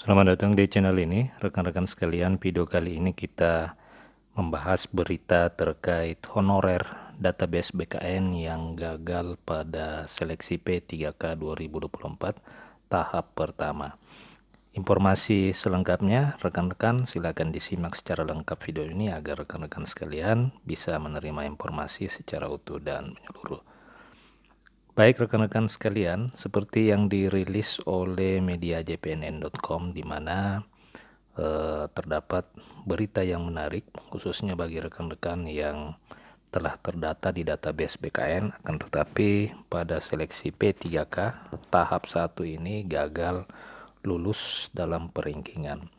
Selamat datang di channel ini, rekan-rekan sekalian. Video kali ini kita membahas berita terkait honorer database BKN yang gagal pada seleksi P3K 2024 tahap pertama. Informasi selengkapnya, rekan-rekan silakan disimak secara lengkap video ini agar rekan-rekan sekalian bisa menerima informasi secara utuh dan menyeluruh. Baik rekan-rekan sekalian, seperti yang dirilis oleh media jpnn.com di mana terdapat berita yang menarik khususnya bagi rekan-rekan yang telah terdata di database BKN, akan tetapi pada seleksi P3K tahap 1 ini gagal lulus dalam perankingan.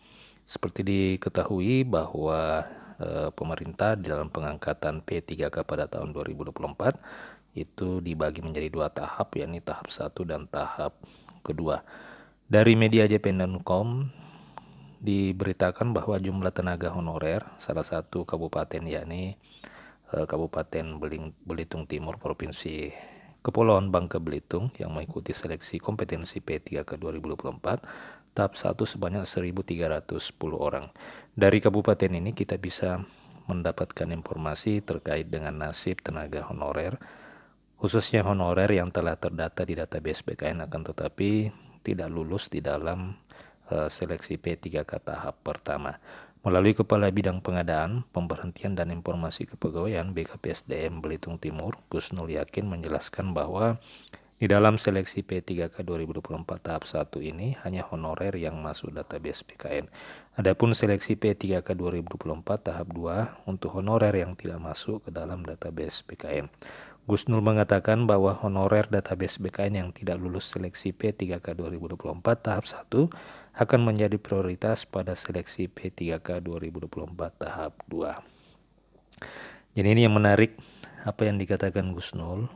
Seperti diketahui bahwa pemerintah di dalam pengangkatan P3K pada tahun 2024 itu dibagi menjadi dua tahap, yakni tahap 1 dan tahap kedua. Dari media jpn.com diberitakan bahwa jumlah tenaga honorer salah satu kabupaten, yakni Kabupaten Belitung Timur, Provinsi Kepulauan Bangka Belitung, yang mengikuti seleksi kompetensi P3K 2024 tahap 1 sebanyak 1.310 orang. Dari kabupaten ini kita bisa mendapatkan informasi terkait dengan nasib tenaga honorer, khususnya honorer yang telah terdata di database BKN akan tetapi tidak lulus di dalam seleksi P3K tahap pertama. Melalui Kepala Bidang Pengadaan, Pemberhentian dan Informasi Kepegawaian BKPSDM Belitung Timur, Gusnul Yakin menjelaskan bahwa di dalam seleksi P3K 2024 tahap 1 ini hanya honorer yang masuk database BKN. Adapun seleksi P3K 2024 tahap 2 untuk honorer yang tidak masuk ke dalam database BKN. Gusnul mengatakan bahwa honorer database BKN yang tidak lulus seleksi P3K 2024 tahap 1 akan menjadi prioritas pada seleksi P3K 2024 tahap 2. Jadi ini yang menarik apa yang dikatakan Gusnul,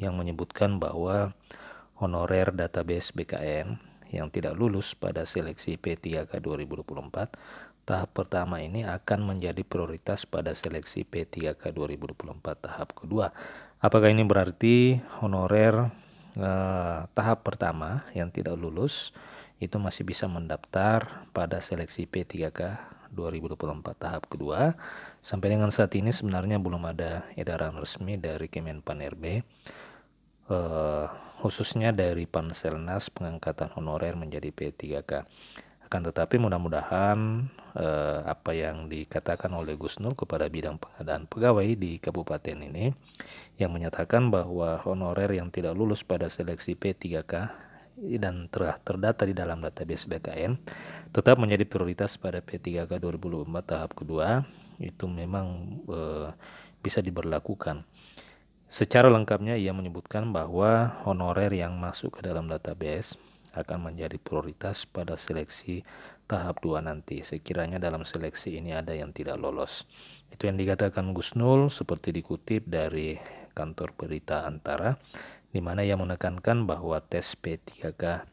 yang menyebutkan bahwa honorer database BKN yang tidak lulus pada seleksi P3K 2024 tahap pertama ini akan menjadi prioritas pada seleksi P3K 2024 tahap kedua. Apakah ini berarti honorer tahap pertama yang tidak lulus itu masih bisa mendaftar pada seleksi P3K 2024 tahap kedua? Sampai dengan saat ini sebenarnya belum ada edaran resmi dari Kemenpan RB, khususnya dari Panselnas pengangkatan honorer menjadi P3K. Akan tetapi mudah-mudahan apa yang dikatakan oleh Gusnul kepada bidang pengadaan pegawai di kabupaten ini, yang menyatakan bahwa honorer yang tidak lulus pada seleksi P3K dan telah terdata di dalam database BKN tetap menjadi prioritas pada P3K 2024 tahap kedua, itu memang bisa diberlakukan. Secara lengkapnya ia menyebutkan bahwa honorer yang masuk ke dalam database akan menjadi prioritas pada seleksi tahap 2 nanti. Sekiranya dalam seleksi ini ada yang tidak lolos. Itu yang dikatakan Gusnul seperti dikutip dari kantor berita Antara, di mana ia menekankan bahwa tes P3K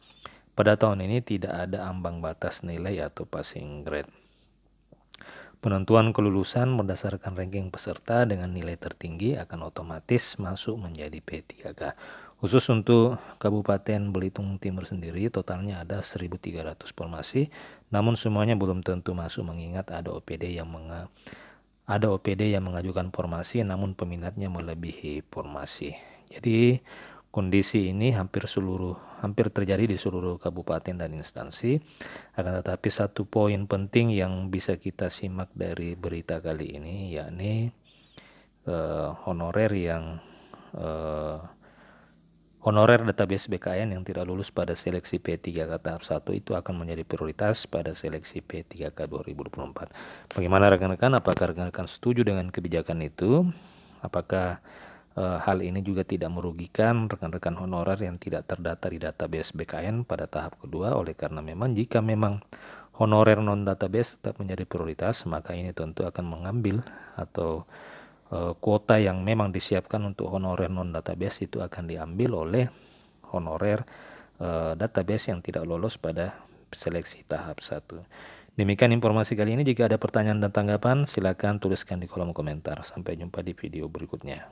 pada tahun ini tidak ada ambang batas nilai atau passing grade. Penentuan kelulusan berdasarkan ranking peserta dengan nilai tertinggi akan otomatis masuk menjadi P3K. Khusus untuk Kabupaten Belitung Timur sendiri totalnya ada 1.300 formasi, namun semuanya belum tentu masuk mengingat ada OPD yang mengajukan formasi namun peminatnya melebihi formasi. Jadi kondisi ini hampir terjadi di seluruh kabupaten dan instansi. Akan tetapi satu poin penting yang bisa kita simak dari berita kali ini, yakni honorer database BKN yang tidak lulus pada seleksi P3K tahap 1 itu akan menjadi prioritas pada seleksi P3K 2024. Bagaimana rekan-rekan? Apakah rekan-rekan setuju dengan kebijakan itu? Apakah hal ini juga tidak merugikan rekan-rekan honorer yang tidak terdata di database BKN pada tahap kedua? Oleh karena jika memang honorer non database tetap menjadi prioritas, maka ini tentu akan mengambil atau kuota yang memang disiapkan untuk honorer non database itu akan diambil oleh honorer database yang tidak lolos pada seleksi tahap 1. Demikian informasi kali ini. Jika ada pertanyaan dan tanggapan, silakan tuliskan di kolom komentar. Sampai jumpa di video berikutnya.